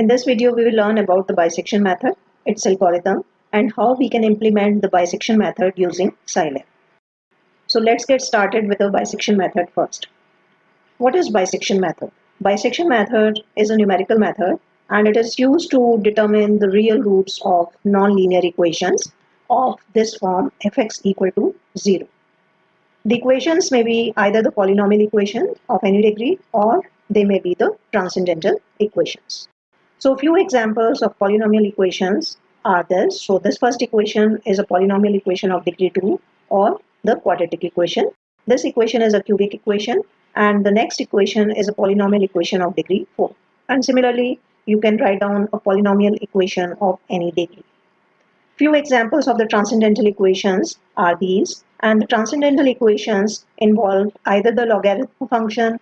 In this video, we will learn about the bisection method, its algorithm, and how we can implement the bisection method using Scilab. So let's get started with the bisection method first. What is bisection method? Bisection method is a numerical method and it is used to determine the real roots of nonlinear equations of this form fx equal to 0. The equations may be either the polynomial equation of any degree or they may be the transcendental equations. So a few examples of polynomial equations are this. So this first equation is a polynomial equation of degree 2 or the quadratic equation. This equation is a cubic equation and the next equation is a polynomial equation of degree 4. And similarly, you can write down a polynomial equation of any degree. Few examples of the transcendental equations are these, and the transcendental equations involve either the logarithm function,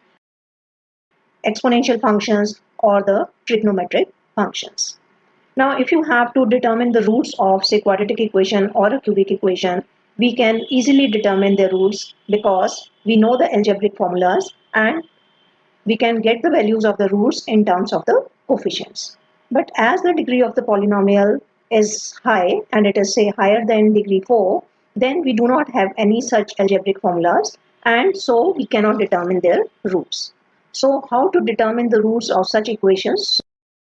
exponential functions, or the trigonometric functions. Now, if you have to determine the roots of, say, quadratic equation or a cubic equation, we can easily determine their roots because we know the algebraic formulas and we can get the values of the roots in terms of the coefficients. But as the degree of the polynomial is high and it is, say, higher than degree 4, then we do not have any such algebraic formulas and so we cannot determine their roots. So how to determine the roots of such equations?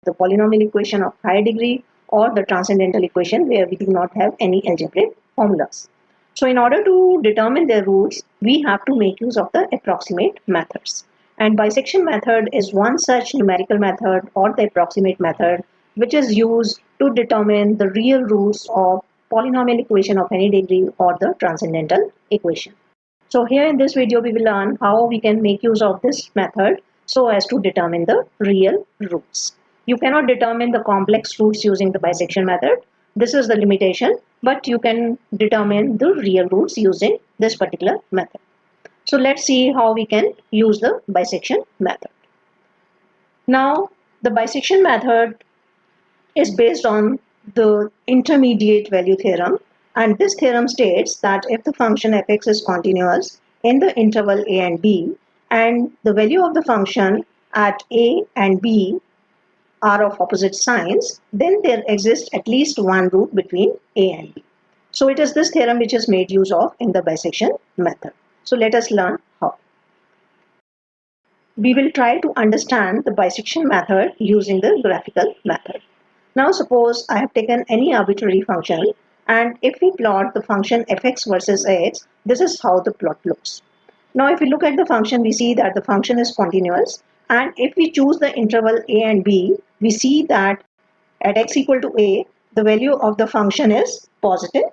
The polynomial equation of higher degree or the transcendental equation where we do not have any algebraic formulas. So in order to determine their roots, we have to make use of the approximate methods. And bisection method is one such numerical method or the approximate method which is used to determine the real roots of polynomial equation of any degree or the transcendental equation. So here in this video, we will learn how we can make use of this method so as to determine the real roots. You cannot determine the complex roots using the bisection method. This is the limitation, but you can determine the real roots using this particular method. So let's see how we can use the bisection method. Now, the bisection method is based on the intermediate value theorem. And this theorem states that if the function fx is continuous in the interval a and b, and the value of the function at a and b are of opposite signs, then there exists at least one root between a and b. So it is this theorem which is made use of in the bisection method. So let us learn how. We will try to understand the bisection method using the graphical method. Now suppose I have taken any arbitrary function and if we plot the function fx versus x, this is how the plot looks. Now if we look at the function, we see that the function is continuous, and if we choose the interval a and b, we see that at x equal to a, the value of the function is positive,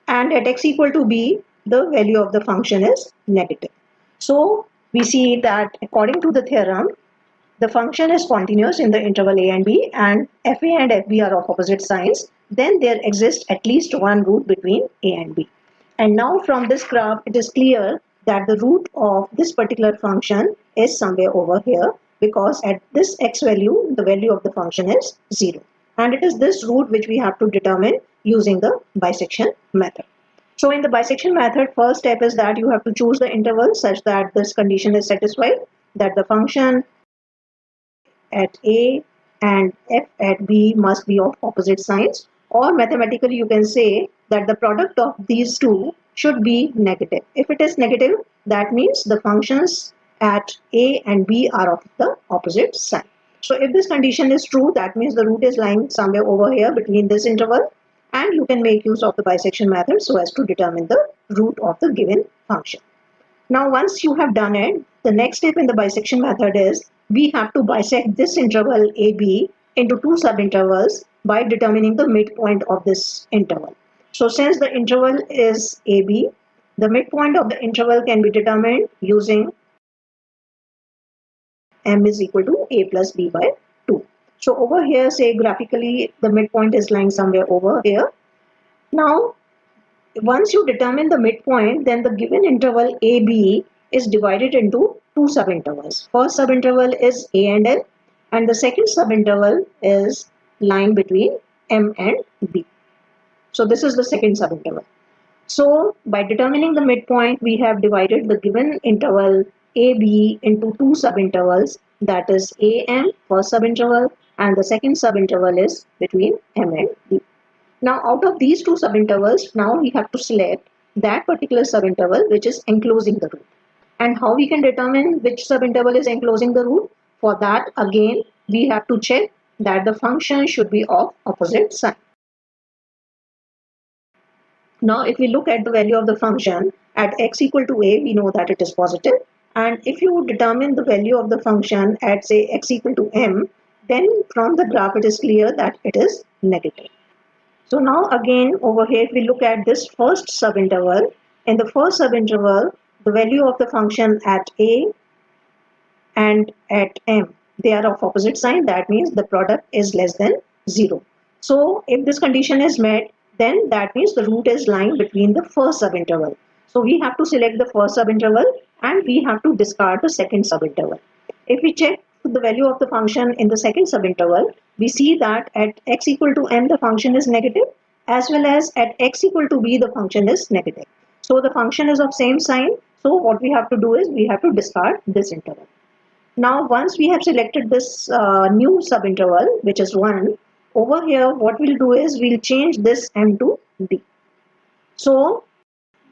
and at x equal to b, the value of the function is negative. So we see that according to the theorem, the function is continuous in the interval a and b, and fa and fb are of opposite signs, then there exists at least one root between a and b. And now from this graph, it is clear that the root of this particular function is somewhere over here, because at this x value, the value of the function is 0. And it is this root which we have to determine using the bisection method. So in the bisection method, first step is that you have to choose the interval such that this condition is satisfied, that the function at a and f at b must be of opposite signs, or mathematically you can say that the product of these two should be negative. If it is negative, that means the functions at a and b are of the opposite sign. So if this condition is true, that means the root is lying somewhere over here between this interval, and you can make use of the bisection method so as to determine the root of the given function. Now once you have done it, the next step in the bisection method is we have to bisect this interval AB into two subintervals by determining the midpoint of this interval. So since the interval is AB, the midpoint of the interval can be determined using m is equal to a plus b by 2. So over here, say graphically, the midpoint is lying somewhere over here. Now, once you determine the midpoint, then the given interval AB is divided into two subintervals. First subinterval is a and n, and the second subinterval is lying between m and b. So this is the second subinterval. So by determining the midpoint, we have divided the given interval AB into two subintervals, that is AM first subinterval and the second subinterval is between M and B. Now out of these two subintervals, now we have to select that particular subinterval which is enclosing the root. And how we can determine which subinterval is enclosing the root? For that again we have to check that the function should be of opposite sign. Now if we look at the value of the function at x equal to a, we know that it is positive. And if you determine the value of the function at say x equal to m, then from the graph it is clear that it is negative. So now again over here if we look at this first subinterval, in the first subinterval the value of the function at a and at m, they are of opposite sign, that means the product is less than 0. So if this condition is met, then that means the root is lying between the first subinterval. So we have to select the first subinterval and we have to discard the second subinterval. If we check the value of the function in the second subinterval, we see that at x equal to m the function is negative, as well as at x equal to b the function is negative. So the function is of same sign. So what we have to do is we have to discard this interval. Now once we have selected this new subinterval which is 1, over here what we'll do is we'll change this m to b. So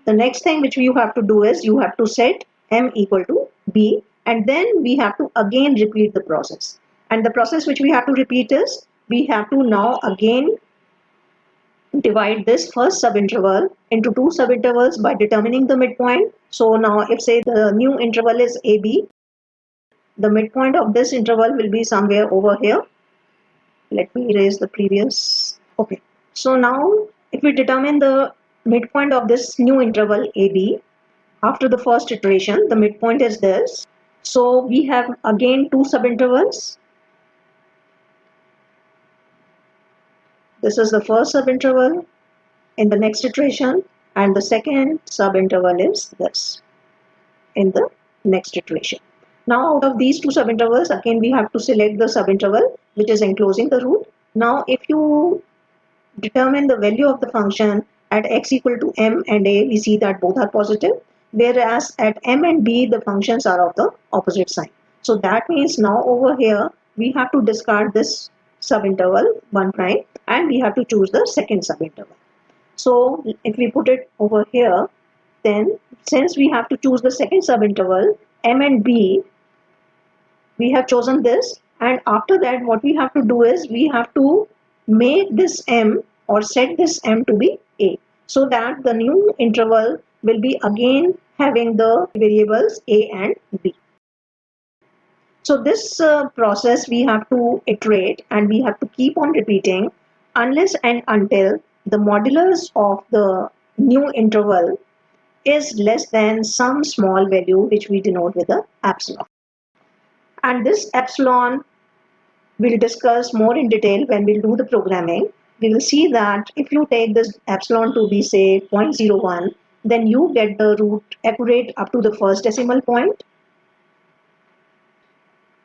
the next thing which you have to do is you have to set m equal to b, and then we have to again repeat the process. And the process which we have to repeat is we have to now again divide this first subinterval into two subintervals by determining the midpoint. So now if say the new interval is AB, the midpoint of this interval will be somewhere over here. Let me erase the previous. Okay. So now if we determine the midpoint of this new interval AB, after the first iteration, the midpoint is this. So we have again two subintervals. This is the first subinterval in the next iteration, and the second subinterval is this in the next iteration. Now out of these two subintervals, again we have to select the subinterval which is enclosing the root. Now if you determine the value of the function at x equal to m and a, we see that both are positive, whereas at m and b the functions are of the opposite sign. So that means now over here we have to discard this subinterval 1 prime and we have to choose the second subinterval. So if we put it over here, then since we have to choose the second subinterval m and b, we have chosen this, and after that what we have to do is we have to make this m or set this m to be a, so that the new interval will be again having the variables a and b. So this process we have to iterate and we have to keep on repeating unless and until the modulus of the new interval is less than some small value which we denote with a epsilon. And this epsilon we'll discuss more in detail when we'll do the programming. We will see that if you take this epsilon to be say 0.01, then you get the root accurate up to the first decimal point.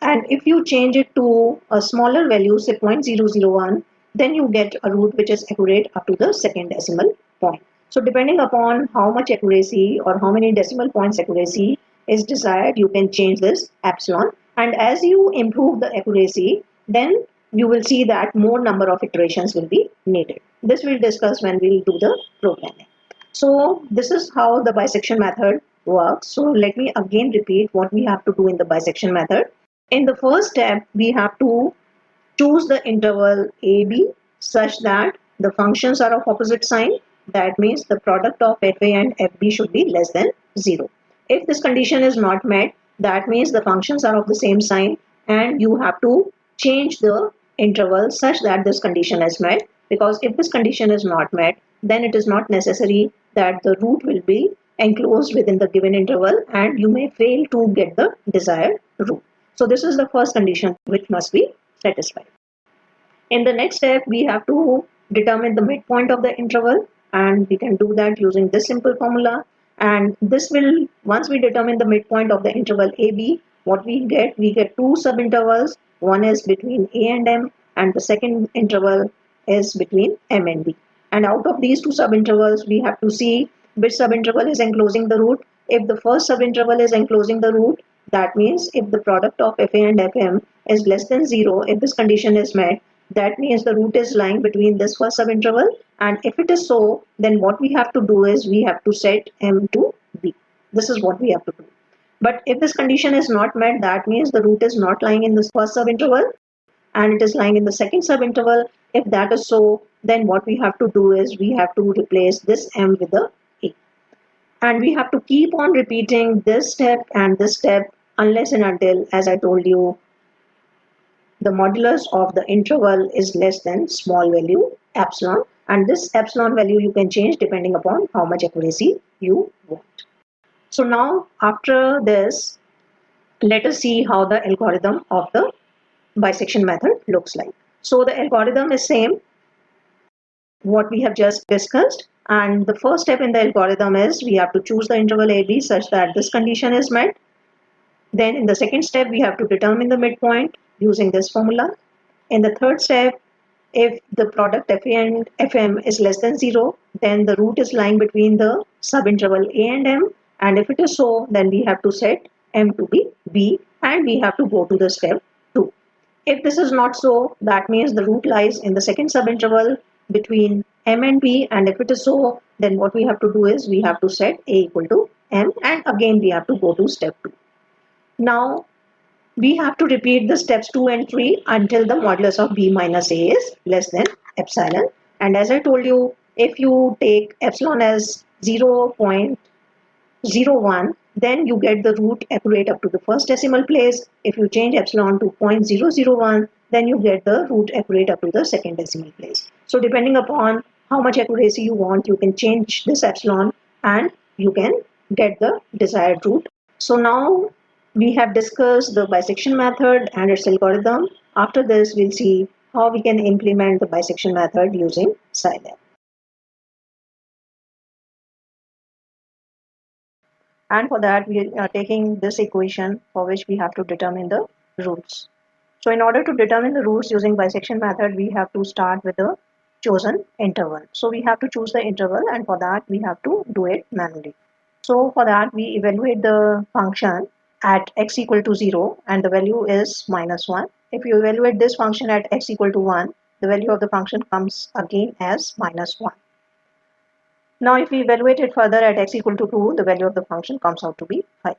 And if you change it to a smaller value, say 0.001, then you get a root which is accurate up to the second decimal point. So depending upon how much accuracy or how many decimal points accuracy is desired, you can change this epsilon. And as you improve the accuracy, then you will see that more number of iterations will be needed. This we'll discuss when we'll do the programming. So this is how the bisection method works. So let me again repeat what we have to do in the bisection method. In the first step, we have to choose the interval AB such that the functions are of opposite sign. That means the product of FA and FB should be less than 0. If this condition is not met, that means the functions are of the same sign and you have to change the interval such that this condition is met, because if this condition is not met, then it is not necessary that the root will be enclosed within the given interval and you may fail to get the desired root. So this is the first condition which must be satisfied. In the next step, we have to determine the midpoint of the interval, and we can do that using this simple formula. And this will, once we determine the midpoint of the interval AB, what we get two subintervals. One is between A and M, and the second interval is between M and B. And out of these two subintervals, we have to see which subinterval is enclosing the root. If the first subinterval is enclosing the root, That means if the product of FA and FM is less than 0, if this condition is met, that means the root is lying between this first subinterval, and if it is so, then what we have to do is we have to set M to B. This is what we have to do. But if this condition is not met, that means the root is not lying in this first subinterval and it is lying in the second subinterval. If that is so, then what we have to do is we have to replace this M with the A. And we have to keep on repeating this step and this step unless and until, as I told you, the modulus of the interval is less than small value epsilon, and this epsilon value you can change depending upon how much accuracy you want. So now after this, let us see how the algorithm of the bisection method looks like. So the algorithm is same what we have just discussed, and the first step in the algorithm is we have to choose the interval AB such that this condition is met. Then in the second step we have to determine the midpoint using this formula. In the third step, if the product FA and FM is less than 0, then the root is lying between the subinterval A and M, and if it is so, then we have to set M to be B and we have to go to the step 2. If this is not so, that means the root lies in the second subinterval between M and B, and if it is so, then what we have to do is we have to set A equal to M, and again we have to go to step 2. Now we have to repeat the steps 2 and 3 until the modulus of B minus A is less than epsilon. And as I told you, if you take epsilon as 0.01, then you get the root accurate up to the first decimal place. If you change epsilon to 0.001, then you get the root accurate up to the second decimal place. So depending upon how much accuracy you want, you can change this epsilon and you can get the desired root. So now we have discussed the bisection method and its algorithm. After this, we'll see how we can implement the bisection method using Scilab. And for that, we are taking this equation for which we have to determine the roots. So in order to determine the roots using bisection method, we have to start with the chosen interval. So we have to choose the interval, and for that we have to do it manually. So for that, we evaluate the function at x equal to 0 and the value is -1. If you evaluate this function at x equal to 1, the value of the function comes again as -1. Now if we evaluate it further at x equal to 2, the value of the function comes out to be 5.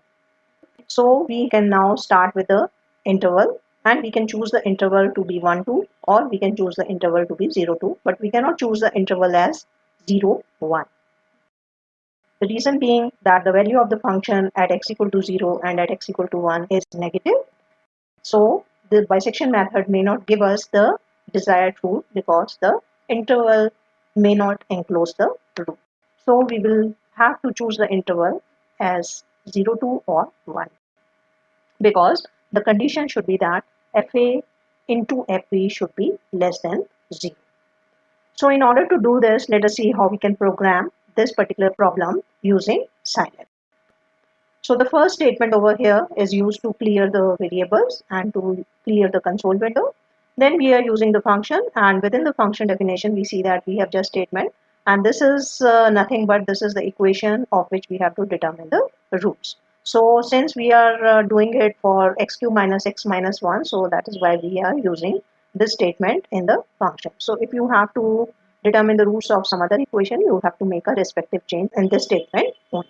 So we can now start with the interval, and we can choose the interval to be 1, 2, or we can choose the interval to be 0, 2, but we cannot choose the interval as 0, 1. The reason being that the value of the function at x equal to 0 and at x equal to 1 is negative. So the bisection method may not give us the desired root because the interval may not enclose the root. So we will have to choose the interval as 0, 2 or 1, because the condition should be that FA into FB should be less than 0. So in order to do this, let us see how we can program this particular problem using Scilab. So the first statement over here is used to clear the variables and to clear the console window. Then we are using the function, and within the function definition we see that we have just statement, and this is nothing but this is the equation of which we have to determine the roots. So since we are doing it for x cube minus x minus 1, so that is why we are using this statement in the function. So if you have to determine the roots of some other equation, you have to make a respective change in this statement only.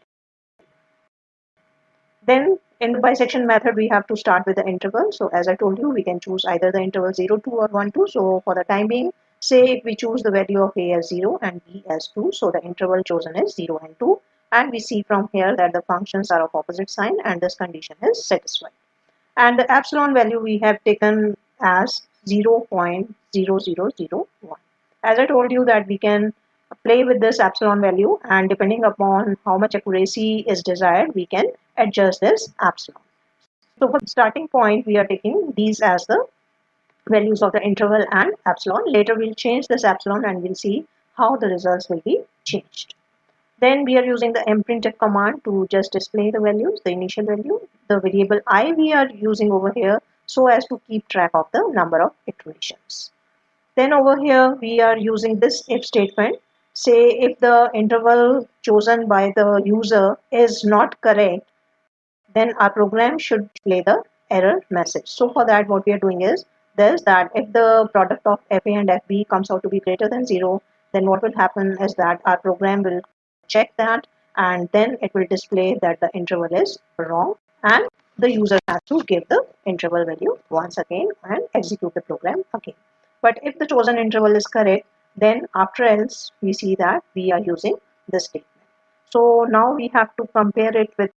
Then in the bisection method, we have to start with the interval. So as I told you, we can choose either the interval 0, 2 or 1, 2. So for the time being, say if we choose the value of A as 0 and B as 2, so the interval chosen is 0 and 2. And we see from here that the functions are of opposite sign and this condition is satisfied. And the epsilon value we have taken as 0.0001. As I told you that we can play with this epsilon value, and depending upon how much accuracy is desired, we can adjust this epsilon. So for the starting point, we are taking these as the values of the interval and epsilon. Later we'll change this epsilon and we'll see how the results will be changed. Then we are using the mprintf command to just display the values, the initial value. The variable I we are using over here so as to keep track of the number of iterations. Then over here we are using this if statement. Say if the interval chosen by the user is not correct, then our program should display the error message. So for that, what we are doing is this, that if the product of FA and FB comes out to be greater than 0, then what will happen is that our program will check that, and then it will display that the interval is wrong, and the user has to give the interval value once again and execute the program again. But if the chosen interval is correct, then after else we see that we are using this statement. So now we have to compare it with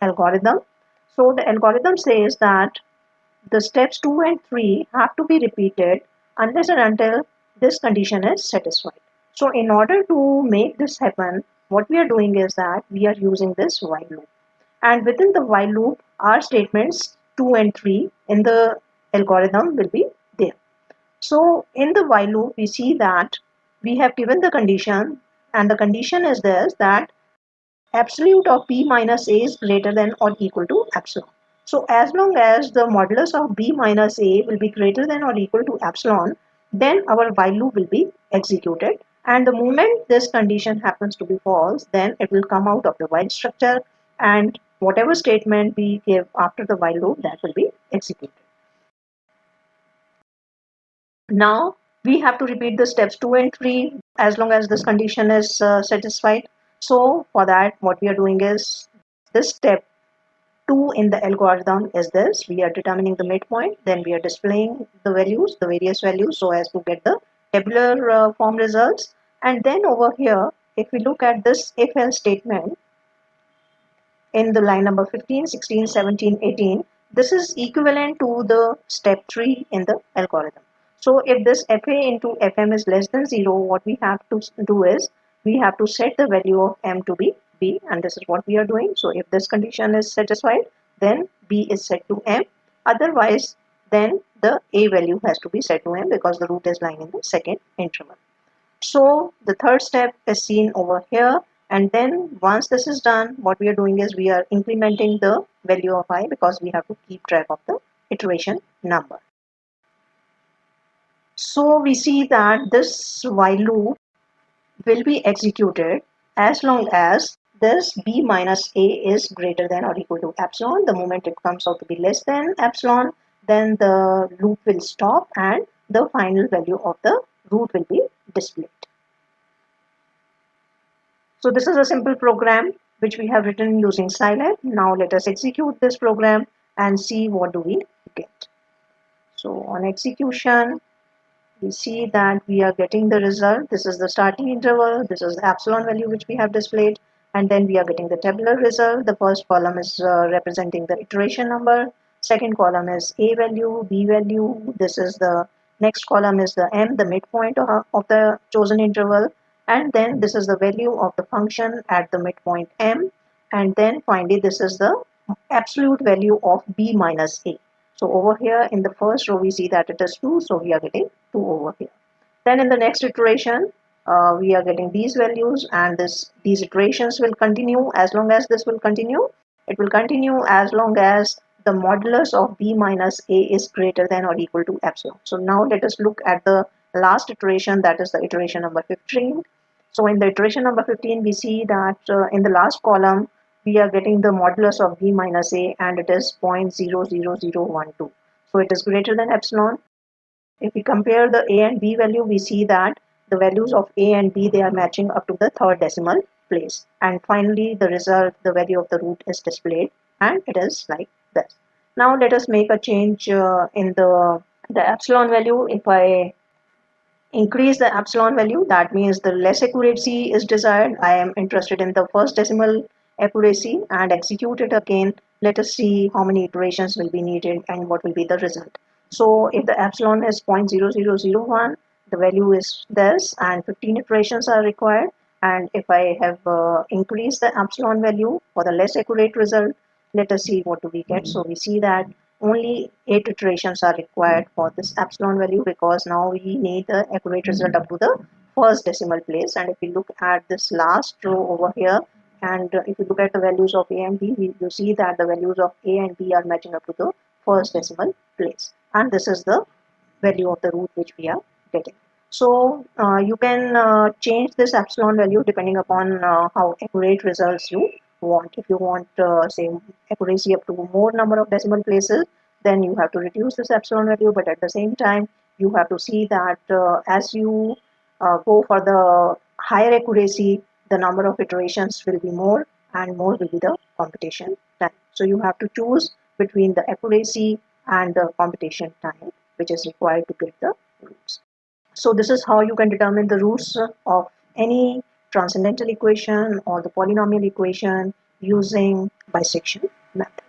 algorithm. So the algorithm says that the steps 2 and 3 have to be repeated unless and until this condition is satisfied. So in order to make this happen, what we are doing is that we are using this while loop. And within the while loop, our statements 2 and 3 in the algorithm will be there. So in the while loop, we see that we have given the condition, and the condition is this, that absolute of b minus a is greater than or equal to epsilon. So as long as the modulus of b minus a will be greater than or equal to epsilon, then our while loop will be executed. And the moment this condition happens to be false, then it will come out of the while structure, and whatever statement we give after the while loop, that will be executed. Now we have to repeat the steps 2 and 3 as long as this condition is satisfied. So for that, what we are doing is this step 2 in the algorithm is this. We are determining the midpoint, then we are displaying the values, the various values, so as to get the tabular form results. And then over here, if we look at this if else statement in the line number 15, 16, 17, 18, this is equivalent to the step 3 in the algorithm. So if this FA into FM is less than 0, what we have to do is we have to set the value of M to be B, and this is what we are doing. So if this condition is satisfied, then B is set to M. Otherwise, then the A value has to be set to M because the root is lying in the second interval. So the third step is seen over here. And then once this is done, what we are doing is we are incrementing the value of I because we have to keep track of the iteration number. So we see that this while loop will be executed as long as this b minus a is greater than or equal to epsilon. The moment it comes out to be less than epsilon, then the loop will stop and the final value of the root will be displayed. So this is a simple program which we have written using Scilab. Now let us execute this program and see what do we get. So on execution, we see that we are getting the result. This is the starting interval. This is the epsilon value which we have displayed. And then we are getting the tabular result. The first column is representing the iteration number. Second column is A value, B value. This is the next column is the M, the midpoint of the chosen interval. And then this is the value of the function at the midpoint M. And then finally, this is the absolute value of B minus A. So over here in the first row, we see that it is 2. So we are getting 2 over here. Then in the next iteration, we are getting these values, and these iterations will continue as long as this will continue. It will continue as long as the modulus of B minus A is greater than or equal to epsilon. So now let us look at the last iteration, that is the iteration number 15. So in the iteration number 15, we see that in the last column, we are getting the modulus of B minus A, and it is 0.00012. So it is greater than epsilon. If we compare the A and B value, we see that the values of A and B, they are matching up to the third decimal place. And finally, the result, the value of the root is displayed, and it is like this. Now let us make a change in the epsilon value. If I increase the epsilon value, that means the less accuracy is desired. I am interested in the first decimal accuracy, and execute it again. Let us see how many iterations will be needed and what will be the result. So if the epsilon is 0.0001, the value is this, and 15 iterations are required. And if I have increased the epsilon value for the less accurate result, let us see what do we get. So we see that only 8 iterations are required for this epsilon value, because now we need the accurate result up to the first decimal place. And if we look at this last row over here, and if you look at the values of A and B, you see that the values of A and B are matching up to the first decimal place. And this is the value of the root which we are getting. So you can change this epsilon value depending upon how accurate results you want. If you want say accuracy up to more number of decimal places, then you have to reduce this epsilon value, but at the same time you have to see that as you go for the higher accuracy, the number of iterations will be more and more will be the computation time. So you have to choose between the accuracy and the computation time which is required to get the roots. So this is how you can determine the roots of any transcendental equation or the polynomial equation using bisection method.